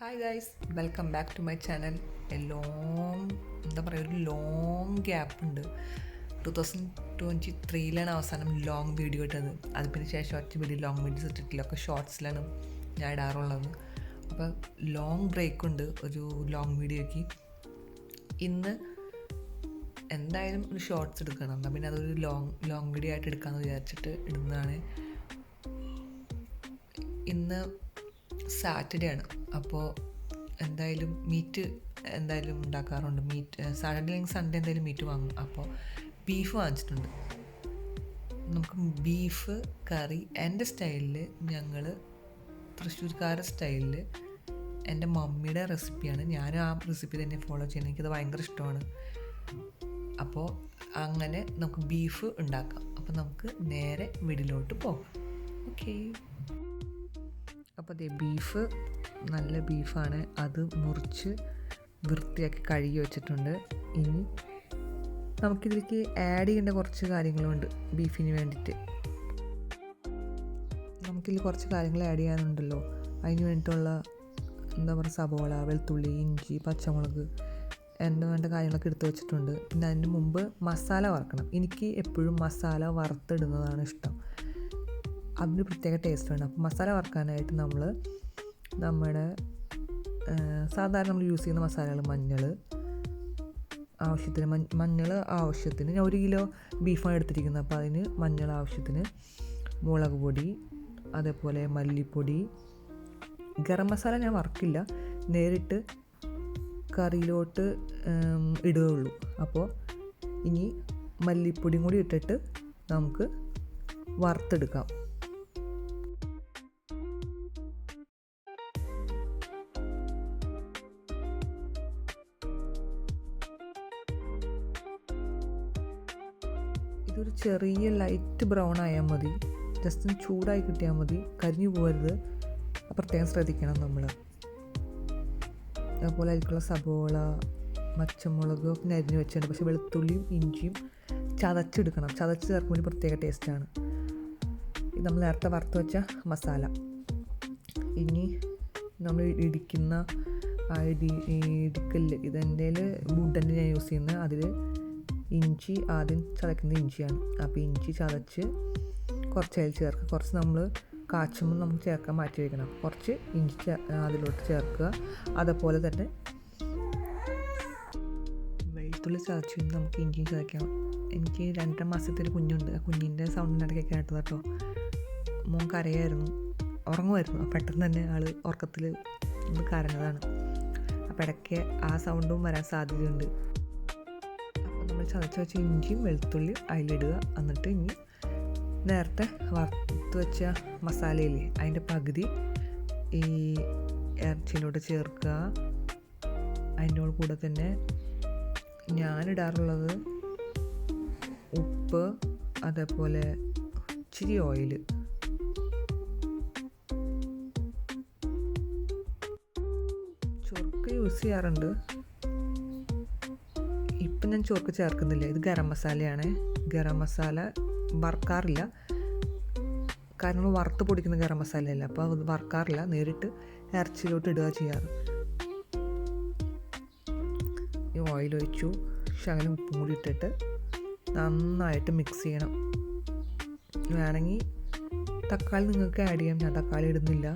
Hi guys, welcome back to my channel. ഒരു long gap ഉണ്ട്. 2023 അവസാനം ലോങ് വീഡിയോ ഇട്ടത്. അതിന് ശേഷം ഒറ്റ വീഡിയോ ലോങ് വീഡിയോസ് ഇട്ടിട്ടില്ല, ഒക്കെ ഷോർട്സിലാണ് ഞാൻ ഇടാറുള്ളത്. അപ്പോൾ ലോങ് ബ്രേക്ക് ഉണ്ട് ഒരു ലോങ് വീഡിയോയ്ക്ക്. ഇന്ന് എന്തായാലും ഒരു ഷോർട്സ് എടുക്കണം, എന്നാൽ പിന്നെ അതൊരു ലോങ് വീഡിയോ ആയിട്ട് എടുക്കാമെന്ന് വിചാരിച്ചിട്ട് ഇടുന്നതാണ്. ഇന്ന് സാറ്റർഡേ ആണ്, അപ്പോൾ എന്തായാലും മീറ്റ് ഉണ്ടാക്കാറുണ്ട്. സാറ്റർഡേ അല്ലെങ്കിൽ സൺഡേ എന്തായാലും മീറ്റ് വാങ്ങും. അപ്പോൾ ബീഫ് വാങ്ങിച്ചിട്ടുണ്ട്. നമുക്ക് ബീഫ് കറി എൻ്റെ സ്റ്റൈലിൽ, ഞങ്ങൾ തൃശ്ശൂർക്കാരുടെ സ്റ്റൈലിൽ, എൻ്റെ മമ്മിയുടെ റെസിപ്പിയാണ്. ഞാനും ആ റെസിപ്പി തന്നെ ഫോളോ ചെയ്യുന്നത്. എനിക്കത് ഭയങ്കര ഇഷ്ടമാണ്. അപ്പോൾ അങ്ങനെ നമുക്ക് ബീഫ് ഉണ്ടാക്കാം. അപ്പോൾ നമുക്ക് നേരെ വീട്ടിലോട്ട് പോകാം. ഓക്കേ. അപ്പോൾ ബീഫ് നല്ല ബീഫാണ്. അത് മുറിച്ച് വൃത്തിയാക്കി കഴുകി വെച്ചിട്ടുണ്ട്. ഇനി നമുക്കിതിലേക്ക് ആഡ് ചെയ്യേണ്ട കുറച്ച് കാര്യങ്ങളുണ്ട്. ബീഫിന് വേണ്ടിയിട്ട് നമുക്കിതിൽ കുറച്ച് കാര്യങ്ങൾ ആഡ് ചെയ്യാനുണ്ടല്ലോ. അതിന് വേണ്ടിയിട്ടുള്ള സബോള, വെളുത്തുള്ളി, ഇഞ്ചി, പച്ചമുളക് വേണ്ട കാര്യങ്ങളൊക്കെ എടുത്ത് വെച്ചിട്ടുണ്ട്. പിന്നെ അതിന് മുമ്പ് മസാല വറക്കണം. എനിക്ക് എപ്പോഴും മസാല വറുത്തിടുന്നതാണ് ഇഷ്ടം. അതിന് പ്രത്യേക ടേസ്റ്റ് വേണം. അപ്പോൾ മസാല വറക്കാനായിട്ട് നമ്മുടെ സാധാരണ നമ്മൾ യൂസ് ചെയ്യുന്ന മസാലകൾ, മഞ്ഞൾ ആവശ്യത്തിന് ഞാൻ 1 കിലോ ബീഫാണ് എടുത്തിരിക്കുന്നത്. അപ്പോൾ അതിന് മഞ്ഞൾ ആവശ്യത്തിന്, മുളക് പൊടി, അതേപോലെ മല്ലിപ്പൊടി. ഗരം മസാല ഞാൻ വറക്കില്ല, നേരിട്ട് കറിയിലോട്ട് ഇടുകയുള്ളൂ. അപ്പോൾ ഇനി മല്ലിപ്പൊടിയും കൂടി ഇട്ടിട്ട് നമുക്ക് വറുത്തെടുക്കാം. ഇതൊരു ചെറിയ ലൈറ്റ് ബ്രൗൺ ആയാൽ മതി. ജസ്റ്റ് ഒന്ന് ചൂടായി കിട്ടിയാൽ മതി. കരിഞ്ഞു പോകരുത്, പ്രത്യേകം ശ്രദ്ധിക്കണം നമ്മൾ. അതുപോലെ അതിലേക്കുള്ള സബോള, പച്ചമുളക് ഒക്കെ അരിഞ്ഞ് വെച്ചിട്ടുണ്ട്. പക്ഷേ വെളുത്തുള്ളിയും ഇഞ്ചിയും ചതച്ചെടുക്കണം. ചതച്ച് ചേർക്കുമ്പോൾ പ്രത്യേക ടേസ്റ്റാണ്. ഇത് നമ്മൾ നേരത്തെ വറുത്ത് വെച്ച മസാല. ഇനി നമ്മൾ ഇടിക്കുന്ന ഇടിക്കല്ല്, ഇതെൻ്റെ വുഡൻ്റെ ഞാൻ യൂസ് ചെയ്യുന്നത്. അതിൽ ഇഞ്ചി ആദ്യം ചതക്കുന്ന ഇഞ്ചിയാണ്. അപ്പോൾ ഇഞ്ചി ചതച്ച് കുറച്ച് അതിൽ ചേർക്കുക. കുറച്ച് നമ്മൾ കാച്ചുമ്പോൾ നമുക്ക് ചേർക്കാൻ മാറ്റി വയ്ക്കണം. കുറച്ച് ഇഞ്ചി അതിലോട്ട് ചേർക്കുക. അതുപോലെ തന്നെ വെളുത്തുള്ളി ചതച്ച് നമുക്ക് ഇഞ്ചിയും ചതയ്ക്കാം. എനിക്ക് 2.5 മാസത്തെ കുഞ്ഞുണ്ട്. ആ കുഞ്ഞിൻ്റെ സൗണ്ടിനിടയ്ക്ക് കേട്ടത് കേട്ടോ. മോൻ കരയായിരുന്നു, ഉറങ്ങുമായിരുന്നു. പെട്ടെന്ന് തന്നെ ആൾ ഉറക്കത്തിൽ കരഞ്ഞതാണ്. അപ്പോൾ ഇടയ്ക്ക് ആ സൗണ്ടും വരാൻ സാധ്യതയുണ്ട്. അപ്പോൾ നമ്മൾ ചതച്ച് വെച്ച ഇഞ്ചിയും വെളുത്തുള്ളിയും അതിലിടുക. എന്നിട്ട് ഇനി നേരത്തെ വറുത്ത് വെച്ച മസാലയില്ലേ, അതിൻ്റെ പകുതി ഈ ഇറച്ചിയിലോട്ട് ചേർക്കുക. അതിൻ്റെ കൂടെ തന്നെ ഞാനിടാറുള്ളത് ഉപ്പ്, അതേപോലെ ഇച്ചിരി ഓയിൽ. ചൊറുക്ക് യൂസ് ചെയ്യാറുണ്ട്. ഇപ്പം ഞാൻ ചൊറുക്ക് ചേർക്കുന്നില്ല. ഇത് ഗരം മസാലയാണ്. ഗരം മസാല വറുക്കാറില്ല, കാരണം വറുത്ത് പൊടിക്കുന്ന ഗരം മസാലയല്ല. അപ്പോൾ അത് വറുക്കാറില്ല, നേരിട്ട് ഇറച്ചിയിലോട്ട് ഇടുക ചെയ്യാറ്. ഈ ഓയിൽ ഒഴിച്ചു, ശകലം ഉപ്പും കൂടി ഇട്ടിട്ട് നന്നായിട്ട് മിക്സ് ചെയ്യണം. വേണമെങ്കിൽ തക്കാളി നിങ്ങൾക്ക് ആഡ് ചെയ്യാം. ഞാൻ തക്കാളി ഇടുന്നില്ല.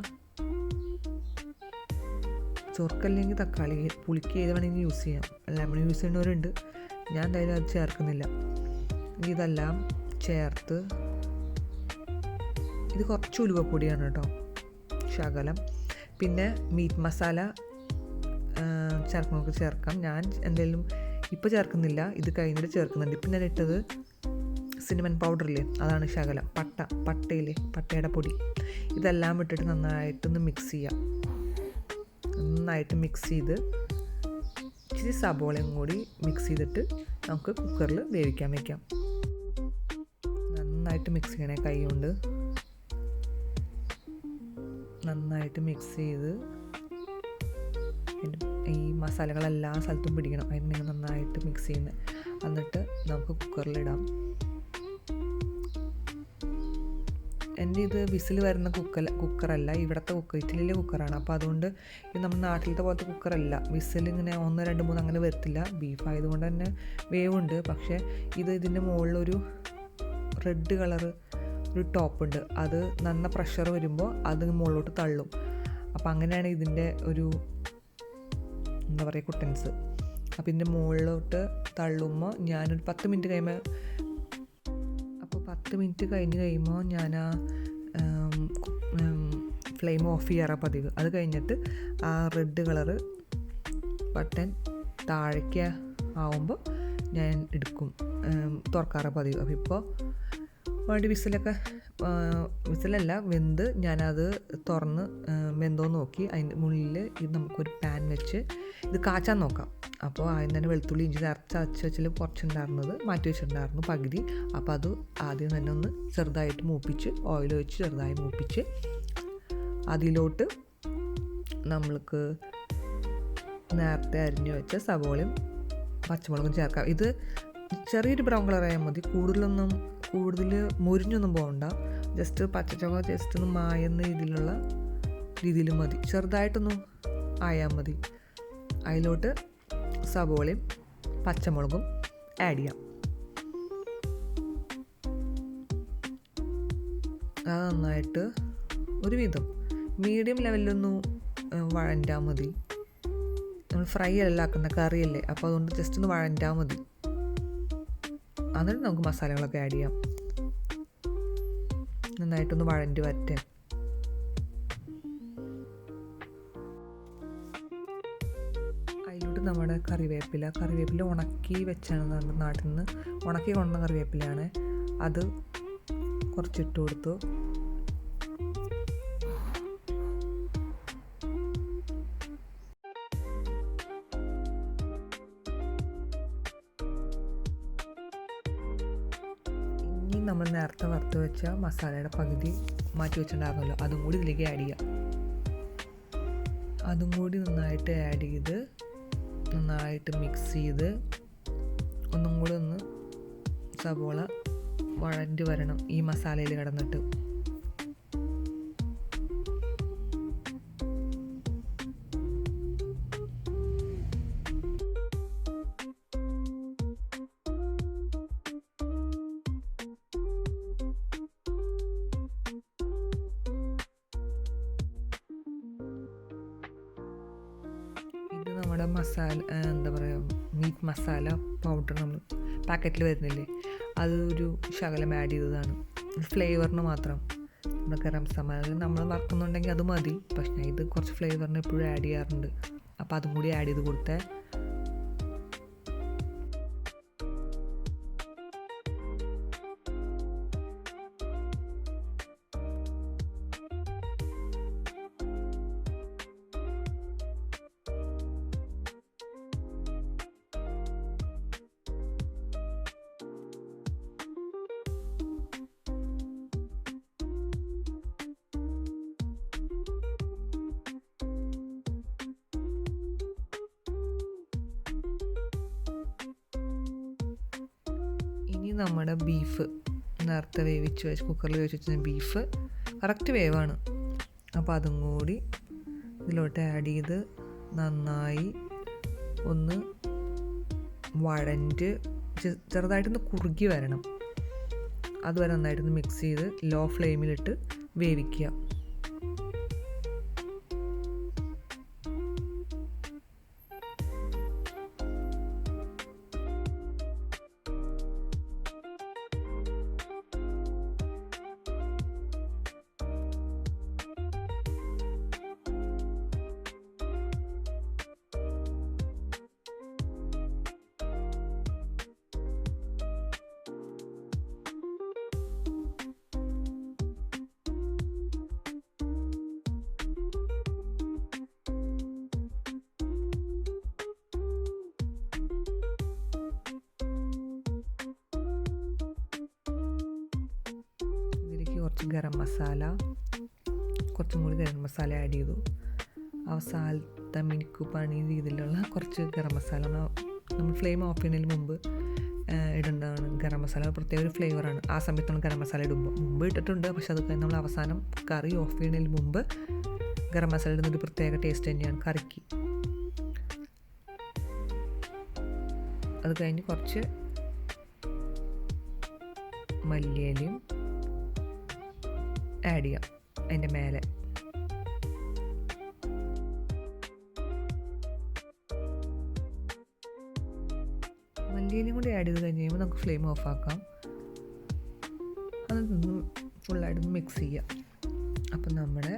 ചൊറുക്കല്ലെങ്കിൽ തക്കാളി, പുളിക്ക് ഏത് വേണമെങ്കിൽ യൂസ് ചെയ്യാം. ലെമൺ യൂസ് ചെയ്യുന്നവരുണ്ട്. ഞാൻ എന്തായാലും അത് ചേർക്കുന്നില്ല. ഇതെല്ലാം ചേർത്ത്, ഇത് കുറച്ച് ഉലുവപ്പൊടിയാണ് കേട്ടോ, ശകലം. പിന്നെ മീറ്റ് മസാല ചേർക്കുന്നവർക്ക് ചേർക്കാം. ഞാൻ എന്തായാലും ഇപ്പോൾ ചേർക്കുന്നില്ല, ഇത് കഴിഞ്ഞിട്ട് ചേർക്കുന്നുണ്ട്. ഇപ്പം ഞാൻ ഇട്ടത് സിനമൺ പൗഡറില്ലേ, അതാണ് ശകലം. പട്ടയുടെ പൊടി. ഇതെല്ലാം ഇട്ടിട്ട് നന്നായിട്ടൊന്ന് മിക്സ് ചെയ്യാം. നന്നായിട്ട് മിക്സ് ചെയ്ത് ഇച്ചിരി സബോളയും കൂടി മിക്സ് ചെയ്തിട്ട് നമുക്ക് കുക്കറിൽ വേവിക്കാൻ വയ്ക്കാം. നന്നായിട്ട് മിക്സ് ചെയ്യണേ, കൈ കൊണ്ട് നന്നായിട്ട് മിക്സ് ചെയ്ത് ഈ മസാലകളെല്ലാ സ്ഥലത്തും പിടിക്കണം. അതിന് നന്നായിട്ട് മിക്സ് ചെയ്യുന്നത്. എന്നിട്ട് നമുക്ക് കുക്കറിലിടാം. എൻ്റെ ഇത് വിസിൽ വരുന്ന കുക്കറല്ല, ഇവിടുത്തെ കുക്കർ, ഇറ്റലിയിലെ കുക്കറാണ്. അപ്പോൾ അതുകൊണ്ട് ഇത് നമ്മുടെ നാട്ടിലത്തെ പോലത്തെ കുക്കറല്ല. വിസിൽ ഇങ്ങനെ 1 2 3 അങ്ങനെ വരത്തില്ല. ബീഫ് ആയതുകൊണ്ട് തന്നെ വേവുണ്ട്. പക്ഷേ ഇതിൻ്റെ മുകളിലൊരു റെഡ് കളറ് ഒരു ടോപ്പുണ്ട്. അത് നന്ന പ്രഷർ വരുമ്പോൾ അത് മുകളിലോട്ട് തള്ളും. അപ്പോൾ അങ്ങനെയാണ് ഇതിൻ്റെ ഒരു എന്താ പറയുക കുട്ടൻസ്. അപ്പോൾ ഇതിൻ്റെ മുകളിലോട്ട് തള്ളുമ്പോൾ ഞാനൊരു 10 മിനിറ്റ് കഴിയുമ്പോൾ 10 മിനിറ്റ് കഴിഞ്ഞ് കഴിയുമ്പോൾ ഞാൻ ആ ഫ്ലെയിം ഓഫ് ചെയ്യാറാണ് പതിവ്. അത് കഴിഞ്ഞിട്ട് ആ റെഡ് കളറ് ബട്ടൺ താഴേക്ക് ആവുമ്പോൾ ഞാൻ എടുക്കും, തുറക്കാറാണ് പതിവ്. അപ്പോൾ ഇപ്പോൾ വേണ്ടി വിസിലല്ല വെന്ത് ഞാനത് തുറന്ന് വെന്തോന്ന് നോക്കി. അതിൻ്റെ മുന്നിൽ ഇത് നമുക്കൊരു പാൻ വെച്ച് ഇത് കാച്ചാൻ നോക്കാം. അപ്പോൾ ആദ്യം തന്നെ വെളുത്തുള്ളി ഇഞ്ചി ചതച്ച് വെച്ചിൽ കുറച്ചുണ്ടായിരുന്നത് മാറ്റി വെച്ചിട്ടുണ്ടായിരുന്നു പകുതി. അപ്പോൾ അത് ആദ്യം തന്നെ ഒന്ന് ചെറുതായിട്ട് മൂപ്പിച്ച് ഓയിൽ ഒഴിച്ച് ചെറുതായി മൂപ്പിച്ച് അതിലോട്ട് നമ്മൾക്ക് നേരത്തെ അരിഞ്ഞു വെച്ച സവോളയും പച്ചമുളകും ചേർക്കാം. ഇത് ചെറിയൊരു ബ്രൗൺ കളറായാൽ മതി, കൂടുതൽ മുരിഞ്ഞൊന്നും പോകണ്ട. ജസ്റ്റ് പച്ചച്ചോള ജസ്റ്റ് ഒന്ന് മായുന്ന രീതിയിൽ മതി, ചെറുതായിട്ടൊന്നും ആയാൽ മതി. അതിലോട്ട് സവോളയും പച്ചമുളകും ആഡ് ചെയ്യാം. അത് നന്നായിട്ട് ഒരുവിധം മീഡിയം ലെവലിലൊന്നും വഴണ്ടാൽ മതി. നമ്മൾ ഫ്രൈ അല്ല ആക്കുന്ന കറിയല്ലേ, അപ്പോൾ അതുകൊണ്ട് ജസ്റ്റ് ഒന്ന് വഴണ്ടാൽ മതി. എന്നിട്ട് നമുക്ക് മസാലകളൊക്കെ ആഡ് ചെയ്യാം. നന്നായിട്ടൊന്ന് വഴണ്ടി വരട്ടെ. അതിലോട്ട് നമ്മുടെ കറിവേപ്പില ഉണക്കി വെച്ചാണ് നമ്മുടെ നാട്ടിൽ നിന്ന് ഉണക്കി കൊണ്ടുവന്ന കറിവേപ്പിലയാണ്. അത് കുറച്ചിട്ട് കൊടുത്തു. നമ്മൾ നേരത്തെ വറുത്ത് വെച്ച മസാലയുടെ പകുതി മാറ്റി വെച്ചിട്ടുണ്ടായിരുന്നല്ലോ, അതും കൂടി ഇതിലേക്ക് ആഡ് ചെയ്യാം. അതും കൂടി നന്നായിട്ട് ആഡ് ചെയ്ത് നന്നായിട്ട് മിക്സ് ചെയ്ത് ഒന്നും കൂടി ഒന്ന് സവോള വഴണ്ടി വരണം ഈ മസാലയിൽ കിടന്നിട്ട്. നമ്മുടെ മസാല എന്താ പറയുക മീറ്റ് മസാല പൗഡർ നമ്മൾ പാക്കറ്റിൽ വരുന്നില്ലേ, അത് ഒരു ശകലം ആഡ് ചെയ്തതാണ് ഫ്ലേവറിന് മാത്രം. നമ്മുടെ ഗരം മസാല നമ്മൾ വറുക്കുന്നുണ്ടെങ്കിൽ അത് മതി, പക്ഷേ ഇത് കുറച്ച് ഫ്ലേവറിന് എപ്പോഴും ആഡ് ചെയ്യാറുണ്ട്. അപ്പോൾ അതും കൂടി ആഡ് ചെയ്ത് കൊടുത്തേ. ഇനി നമ്മുടെ ബീഫ് നേരത്തെ വേവിച്ച് വെച്ച് കുക്കറിൽ വേവിച്ച് വെച്ച ബീഫ് കറക്റ്റ് വേവാണ്. അപ്പോൾ അതും കൂടി ഇതിലോട്ട് ആഡ് ചെയ്ത് നന്നായി ഒന്ന് വഴണ്ട് ചെറുതായിട്ടൊന്ന് കുറുകി വരണം. അതുവരെ നന്നായിട്ടൊന്ന് മിക്സ് ചെയ്ത് ലോ ഫ്ലെയിമിലിട്ട് വേവിക്കുക. കുറച്ച് ഗരം മസാല, കുറച്ചും കൂടി ഗരം മസാല ആഡ് ചെയ്തു. അവസാനത്തെ മിനുക്ക് പണി രീതിയിലുള്ള കുറച്ച് ഗരം മസാല നമ്മൾ ഫ്ലെയിം ഓഫ് ചെയ്യുന്നതിന് മുമ്പ് ഇടേണ്ടതാണ് ഗരം മസാല. പ്രത്യേക ഒരു ഫ്ലേവറാണ് ആ സമയത്ത് നമ്മൾ ഗരം മസാല ഇടുമ്പോൾ. മുമ്പ് ഇട്ടിട്ടുണ്ട്, പക്ഷെ അത് കഴിഞ്ഞ് നമ്മൾ അവസാനം കറി ഓഫ് ചെയ്യുന്നതിന് മുമ്പ് ഗരം മസാല ഇടുന്നൊരു പ്രത്യേക ടേസ്റ്റ് തന്നെയാണ് കറിക്ക്. അത് കഴിഞ്ഞ് കുറച്ച് മല്ലിയിലയും ആഡ് ചെയ്യാം അതിൻ്റെ മേലെ. മല്ലിയിലയും കൂടി ആഡ് ചെയ്ത് കഴിഞ്ഞ് കഴിയുമ്പോൾ നമുക്ക് ഫ്ലെയിം ഓഫ് ആക്കാം. അതൊന്ന് ഫുള്ളായിട്ടൊന്ന് മിക്സ് ചെയ്യാം. അപ്പം നമ്മുടെ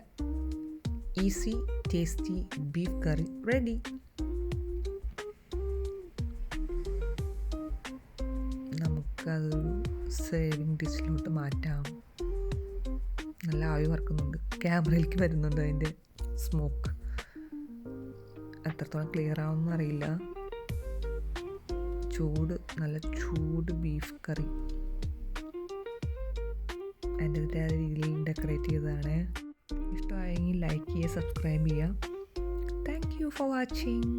ഈസി ടേസ്റ്റി ബീഫ് കറി റെഡി. നമുക്കതൊരു സേവിങ് ഡിഷിലോട്ട് മാറ്റാം. നല്ല ആവി വറക്കുന്നുണ്ട്, ക്യാമറയിലേക്ക് വരുന്നുണ്ട് അതിൻ്റെ സ്മോക്ക്. എത്രത്തോളം ക്ലിയർ ആവുമെന്ന് അറിയില്ല. നല്ല ചൂട് ബീഫ് കറി അതിൻ്റെതായ രീതിയിൽ ഡെക്കറേറ്റ് ചെയ്തതാണ്. ഇഷ്ടമായെങ്കിൽ ലൈക്ക് ചെയ്യുക, സബ്സ്ക്രൈബ് ചെയ്യുക. Thank you for watching.